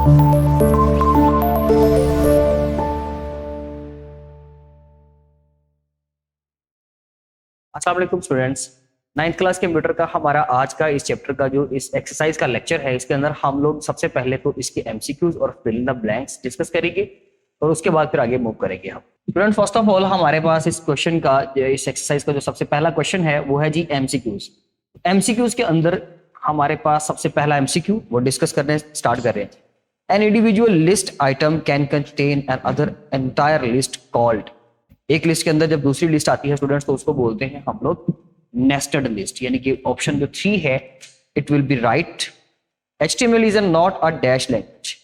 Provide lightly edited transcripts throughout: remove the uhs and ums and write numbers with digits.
अस्सलाम वालेकुम students, 9th class computer का हमारा आज का इस चैप्टर का जो इस एक्सरसाइज का लेक्चर है, इसके अंदर हम लोग सबसे पहले तो इसके एमसीक्यूज और fill in the blanks discuss करेंगे और उसके बाद फिर आगे मूव करेंगे हम। स्टूडेंट्स, फर्स्ट ऑफ ऑल हमारे पास इस क्वेश्चन का, इस एक्सरसाइज का जो सबसे पहला क्वेश्चन है वो है जी एमसीक्यूज। एमसीक्यूज के अंदर हमारे पास सबसे पहला एमसीक्यू वो डिस्कस करने स्टार्ट कर रहे हैं। An individual list item can contain another entire list called. एक लिस्ट के अंदर जब दूसरी लिस्ट आती है स्टूडेंट्स, तो उसको बोलते हैं हम लोग नेस्टेड लिस्ट, यानी कि ऑप्शन जो 3 है it will be right. HTML is not a dash language.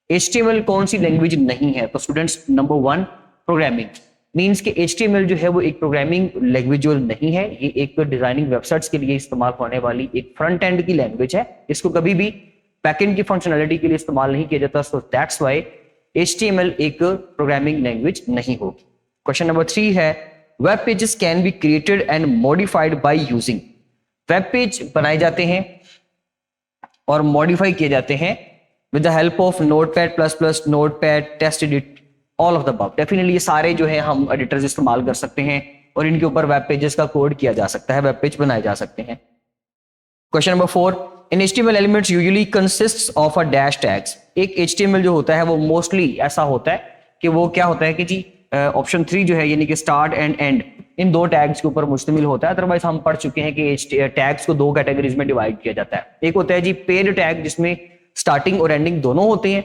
HTML कौन सी लैंग्वेज नहीं है? तो स्टूडेंट्स नंबर 1 प्रोग्रामिंग, मींस कि HTML जो है वो एक प्रोग्रामिंग लैंग्वेज जो नहीं है, ये एक डिजाइनिंग वेबसाइट्स के लिए इस्तेमाल होने वाली एक फ्रंट एंड की लैंग्वेज है। इसको कभी भी बैकएंड की फंक्शनैलिटी के लिए इस्तेमाल नहीं किया जाता, सो दैट्स व्हाई HTML एक प्रोग्रामिंग लैंग्वेज नहीं होगी। क्वेश्चन नंबर 3 है web pages can be created and modified by using. Web page बनाए जाते हैं और मॉडिफाई किए जाते हैं with the help of notepad++, notepad, text edit, all of the above. Definitely ये सारे जो है हम एडिटर्स इस्तेमाल कर सकते हैं और इनके ऊपर वेब पेजेस का कोड किया जा सकता है, वेब पेज बनाए जा सकते हैं। Question number 4, in HTML elements usually consists of a dash tags. एक HTML जो होता है वो मोस्टली ऐसा होता है कि वो क्या होता है कि जी ऑप्शन 3 जो है यानी कि स्टार्ट एंड एंड, इन दो टैग्स के ऊपर मुश्तमिल होता है। अदरवाइज हम पढ़ चुके हैं कि टैग्स को 2 कैटेगरीज में डिवाइड किया जाता है। एक होता है जी पेड टैग, जिसमें स्टार्टिंग और एंडिंग दोनों होते हैं,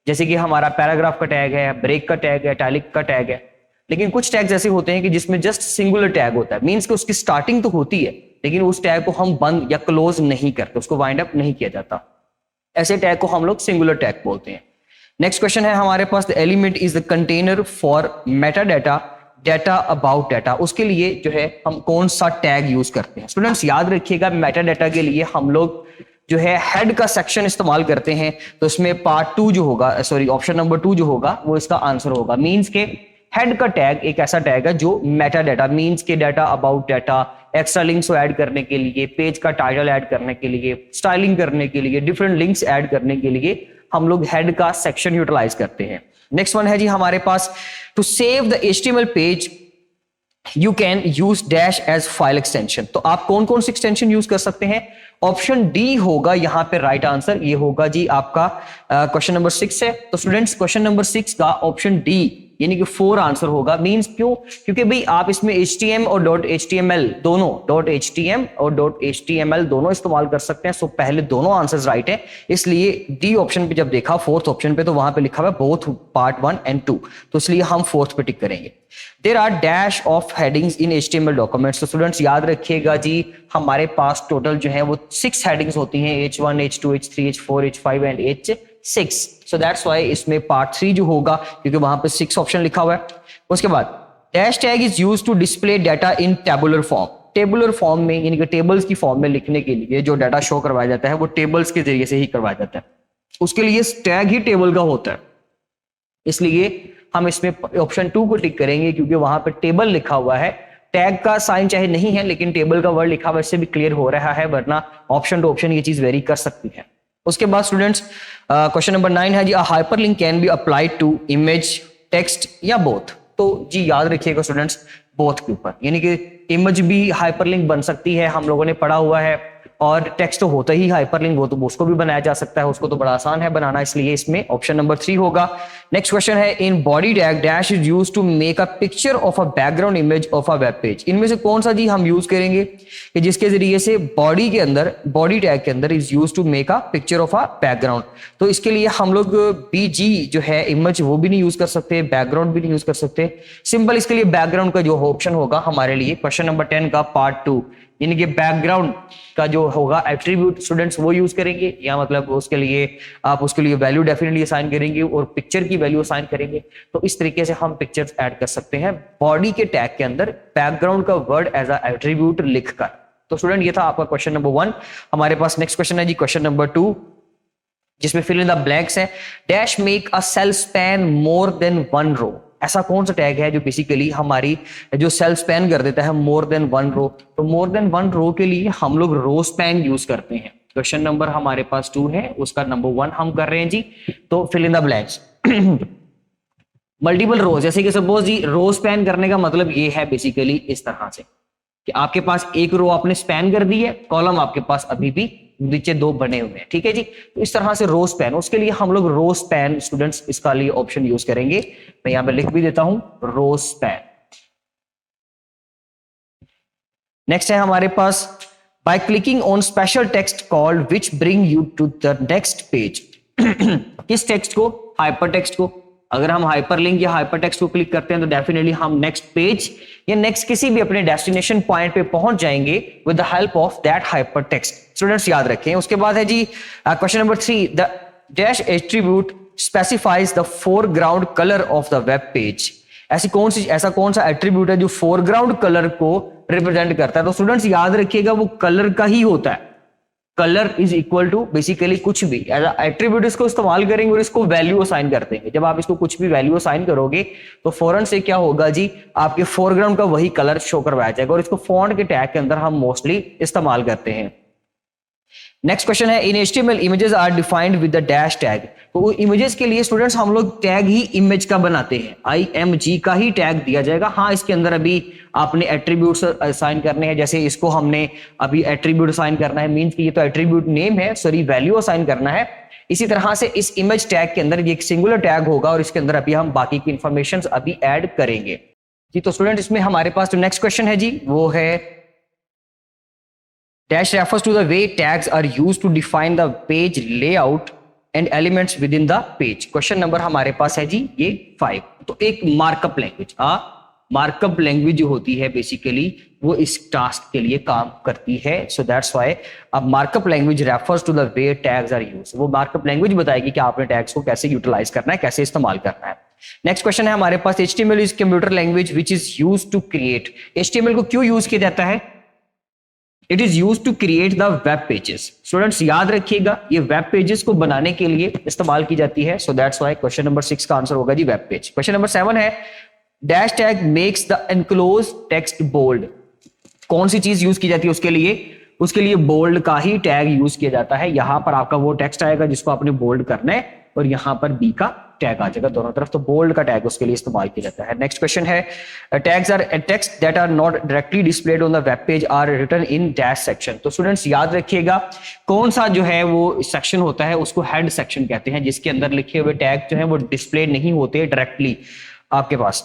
जैसे कि हमारा पैराग्राफ का टैग है, ब्रेक का टैग है, इटैलिक का टैग है। लेकिन कुछ टैग्स ऐसे होते हैं कि जिसमें जस्ट सिंगुलर टैग होता है, मींस कि उसकी स्टार्टिंग तो होती है लेकिन उस टैग को हम बंद या क्लोज नहीं करते, उसको वाइंड अप नहीं किया जाता। ऐसे टैग को हम लोग सिंगुलर टैग बोलते हैं। नेक्स्ट क्वेश्चन है हमारे पास, the element is the container for meta data, data about data. उसके लिए जो है हम कौन सा टैग यूज करते हैं? स्टूडेंट्स याद रखिएगा, मेटा डाटा के लिए हम लोग जो है हेड का सेक्शन इस्तेमाल करते हैं, तो इसमें पार्ट 2 जो होगा, सॉरी ऑप्शन नंबर 2 जो होगा वो इसका आंसर होगा। मींस के हेड का टैग एक ऐसा टैग है जो मेटा डाटा, मींस के data about data, extra links को ऐड करने के लिए, पेज का टाइटल ऐड करने के लिए, स्टाइलिंग करने के लिए, डिफरेंट लिंक्स ऐड करने के लिए हम लोग हेड का सेक्शन यूटिलाइज करते हैं। नेक्स्ट वन है जी हमारे पास, to save the HTML page you can use dash as file extension. तो आप कौन कौन सी एक्सटेंशन यूज कर सकते हैं? ऑप्शन डी होगा यहां पे राइट आंसर, ये होगा जी आपका क्वेश्चन नंबर 6 है। तो स्टूडेंट्स क्वेश्चन नंबर 6 का ऑप्शन डी यानी कि 4 आंसर होगा। मींस क्यों? क्योंकि भाई आप इसमें HTML और .html दोनों, .htm और .html दोनों इस्तेमाल कर सकते हैं। सो पहले दोनों आंसर्स राइट है, इसलिए डी ऑप्शन पे जब देखा, 4th ऑप्शन पे, तो वहां पे लिखा हुआ बोथ पार्ट 1 एंड 2, तो इसलिए हम 4th पे टिक करेंगे। There are dash of headings in HTML documents. तो स्टूडेंट्स याद रखिएगा जी, हमारे पास टोटल जो है वो 6 हेडिंग्स होती हैं, H1, H2, H3, H4, H5 and H6। So that's why इसमें पार्ट 3 जो होगा, क्योंकि वहां पे 6 ऑप्शन लिखा हुआ है। उसके बाद dash tag is used to display data in tabular form. Tabular form में यानी कि टेबल्स की फॉर्म में लिखने के लिए जो डाटा शो करवाया जाता है वो टेबल्स के जरिए से ही करवाया जाता है, उसके लिए टैग ही टेबल का होता है। इसलिए हम इसमें ऑप्शन 2 को टिक करेंगे, क्योंकि वहां पे टेबल लिखा हुआ है, टैग का साइन चाहे नहीं है लेकिन टेबल का वर्ड लिखा हुआ, इससे भी क्लियर हो रहा है, वरना ऑप्शन टू ऑप्शन ये चीज वेरी कर सकती है। उसके बाद स्टूडेंट्स क्वेश्चन नंबर 9 है जी, a hyperlink can be applied to image, text या बोथ। तो जी याद रखिएगा स्टूडेंट्स, बोथ के ऊपर, यानी कि इमेज भी हाइपरलिंक बन सकती है, हम लोगों ने पढ़ा हुआ है, और टेक्स्ट तो होता ही हाइपरलिंक, वो तो उसको भी बनाया जा सकता है, उसको तो बड़ा आसान है बनाना, इसलिए इसमें ऑप्शन नंबर 3 होगा। नेक्स्ट क्वेश्चन है, in body tag dash is used to make a picture of a background image of a web page. इनमें से कौन सा जी हम यूज करेंगे कि जिसके जरिए से बॉडी के अंदर, बॉडी टैग के अंदर is used to make a picture of a background. तो इसके लिए हम लोग BG जो है इमेज वो भी नहीं यूज कर सकते, बैकग्राउंड भी नहीं यूज कर सकते। सिंपल इसके लिए बैकग्राउंड का जो ऑप्शन होगा हमारे लिए क्वेश्चन नंबर 10 का पार्ट 2, यानी कि बैकग्राउंड का जो होगा एट्रीब्यूट स्टूडेंट्स वो यूज करेंगे, या मतलब उसके लिए आप उसके लिए वैल्यू डेफिनेटली असाइन करेंगे और पिक्चर की वैल्यू असाइन करेंगे। तो इस तरीके से हम पिक्चर्स ऐड कर सकते हैं बॉडी के टैग के अंदर बैकग्राउंड का वर्ड एज अ एट्रीब्यूट लिखकर। तो स्टूडेंट ये था आपका क्वेश्चन नंबर 1। हमारे पास नेक्स्ट क्वेश्चन है जी क्वेश्चन नंबर 2, जिसमें फिल इन द ब्लैंक्स है। Dash make a cell span more than 1 row. ऐसा कौन सा टैग है जो बेसिकली हमारी जो सेल स्पैन कर देता है मोर देन 1 रो? तो मोर देन 1 रो के लिए हम लोग रो स्पैन यूज करते हैं। क्वेश्चन नंबर हमारे पास 2 है, उसका नंबर 1 हम कर रहे हैं जी। तो fill in the blanks. Multiple rows, जैसे कि सपोज जी रो स्पैन करने का मतलब ये है बेसिकली इस तरह से कि आपके पास एक रो आपने स्पैन कर दी है, कॉलम आपके पास अभी भी नीचे दो बने हुए हैं, ठीक है जी। तो इस तरह से रो स्पैन, उसके लिए हम लोग रो स्पैन स्टूडेंट्स इसका लिए ऑप्शन यूज करेंगे। मैं यहां पे लिख भी देता हूं रो स्पैन। नेक्स्ट है हमारे पास by clicking on special text called which bring you to the next page. किस टेक्स्ट को? हाइपर टेक्स्ट को। अगर हम हाइपरलिंक या हाइपर टेक्स्ट को क्लिक करते हैं तो डेफिनेटली हम नेक्स्ट पेज या नेक्स्ट किसी भी अपने डेस्टिनेशन पॉइंट पे पहुंच जाएंगे with the help of that hyper text. Students याद रखें। उसके बाद है जी question number 3, the dash attribute specifies the foreground colour of the web page. ऐसा कौन सा एट्रीब्यूट है जो फोरग्राउंड कलर को रिप्रेजेंट करता है? तो स्टूडेंट्स याद रखिएगा वो कलर का ही होता है। Colour is equal to basically कुछ भी एट्रीब्यूट इसको इस्तेमाल करेंगे और इसको वैल्यू असाइन कर देंगे। जब आप इसको कुछ भी वैल्यू असाइन करोगे तो फौरन से क्या होगा जी, आपके फोरग्राउंड का वही कलर शो करवाया जाएगा और इसको फॉन्ट के टैग के अंदर हम मोस्टली इस्तेमाल करते हैं। नेक्स्ट क्वेश्चन है in HTML images are defined with the dash tag. तो इमेजेस के लिए स्टूडेंट्स हम लोग टैग ही इमेज का बनाते हैं, IMG का ही टैग दिया जाएगा। हाँ, इसके अंदर अभी आपने एट्रीब्यूट्स असाइन करने हैं, जैसे इसको हमने अभी एट्रीब्यूट असाइन करना है, मींस कि ये तो एट्रीब्यूट नेम है, सॉरी वैल्यू असाइन करना है। इसी तरह से इस इमेज टैग के अंदर ये एक सिंगुलर टैग होगा और इसके अंदर अभी हम बाकी की इंफॉर्मेशन अभी ऐड करेंगे जी। तो स्टूडेंट इसमें हमारे पास जो नेक्स्ट क्वेश्चन है जी वो है dash refers to the way tags are used to define the page layout and elements within the page। Question number हमारे पास है जी ये 5। तो एक मार्कअप लैंग्वेज, मार्कअप लैंग्वेज जो होती है बेसिकली वो इस टास्क के लिए काम करती है। सो दैट्स व्हाई अब markup language refers to the way tags are used. वो मार्कअप लैंग्वेज बताएगी कि आपने टैग्स को कैसे यूटिलाइज करना है, कैसे इस्तेमाल करना है। नेक्स्ट क्वेश्चन है हमारे पास HTML is computer language which is used to create. HTML को क्यों यूज किया जाता है? It is use to create the web pages. Students याद रखिएगा ये वेब पेजेस को बनाने के लिए इस्तेमाल की जाती है। So that's why question number 6 का आंसर होगा जी वेब पेज। क्वेश्चन नंबर 7 है dash tag makes the enclose text bold. कौन सी चीज यूज की जाती है उसके लिए? उसके लिए बोल्ड का ही टैग यूज किया जाता है। यहां पर आपका वो टेक्स्ट आएगा जिसको आपने बोल्ड करना है और यहां पर बी का टैग आ जाएगा दोनों तरफ, तो बोल्ड का टैग उसके लिए इस्तेमाल किया जाता है। नेक्स्ट क्वेश्चन है tags are text that are not directly displayed on the web page are written in dash section. तो स्टूडेंट्स याद रखिएगा कौन सा जो है वो सेक्शन होता है उसको हेड सेक्शन कहते हैं, जिसके अंदर लिखे हुए टैग जो है वो डिस्प्ले नहीं होते डायरेक्टली आपके पास।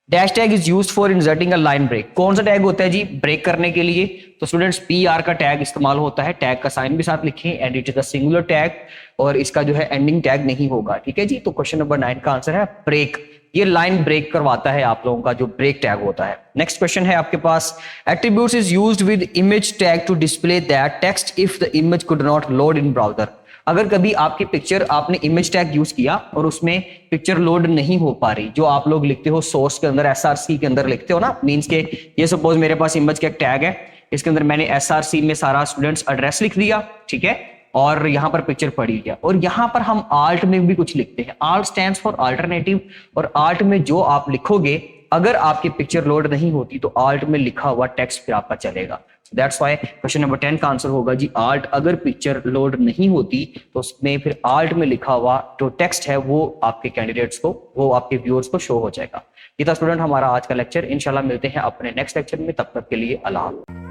Dash tag is used for inserting a line break. कौन सा टैग होता है जी ब्रेक करने के लिए? तो स्टूडेंट्स PR का टैग इस्तेमाल होता है। टैग का साइन भी साथ लिखें and it is a singular tag और इसका जो है एंडिंग टैग नहीं होगा, ठीक है जी। तो क्वेश्चन नंबर 9 का आंसर है ब्रेक। ये लाइन ब्रेक करवाता है आप लोगों का जो ब्रेक टैग होता है। नेक्स्ट क्वेश्चन है आपके पास attributes is used with image tag to display that text if the image could not load in browser. अगर कभी आपकी पिक्चर आपने इमेज टैग यूज किया और उसमें पिक्चर लोड नहीं हो पा रही, जो आप लोग लिखते हो सोर्स के अंदर SRC के अंदर लिखते हो ना, मींस के ये सपोज मेरे पास इमेज का एक टैग है, इसके अंदर मैंने SRC में सारा स्टूडेंट्स एड्रेस लिख दिया, ठीक है, और यहां पर पिक्चर पड़ी गया और यहां पर हम आल्ट में भी कुछ लिखते हैं। आल्ट स्टैंड्स फॉर अल्टरनेटिव और आल्ट में जो आप लिखोगे अगर आपकी पिक्चर लोड नहीं होती तो आल्ट में लिखा हुआ टेक्स्ट फिर आपका चलेगा। दैट्स व्हाई क्वेश्चन नंबर 10 का आंसर होगा जी आल्ट। अगर पिक्चर लोड नहीं होती तो उसमें फिर आल्ट में लिखा हुआ जो टेक्स्ट है वो आपके कैंडिडेट्स को, वो आपके व्यूअर्स को शो हो जाएगा। ये था स्टूडेंट हमारा आज का लेक्चर। इंशाल्लाह मिलते हैं अपने नेक्स्ट लेक्चर में, तब तक के लिए अल्लाह।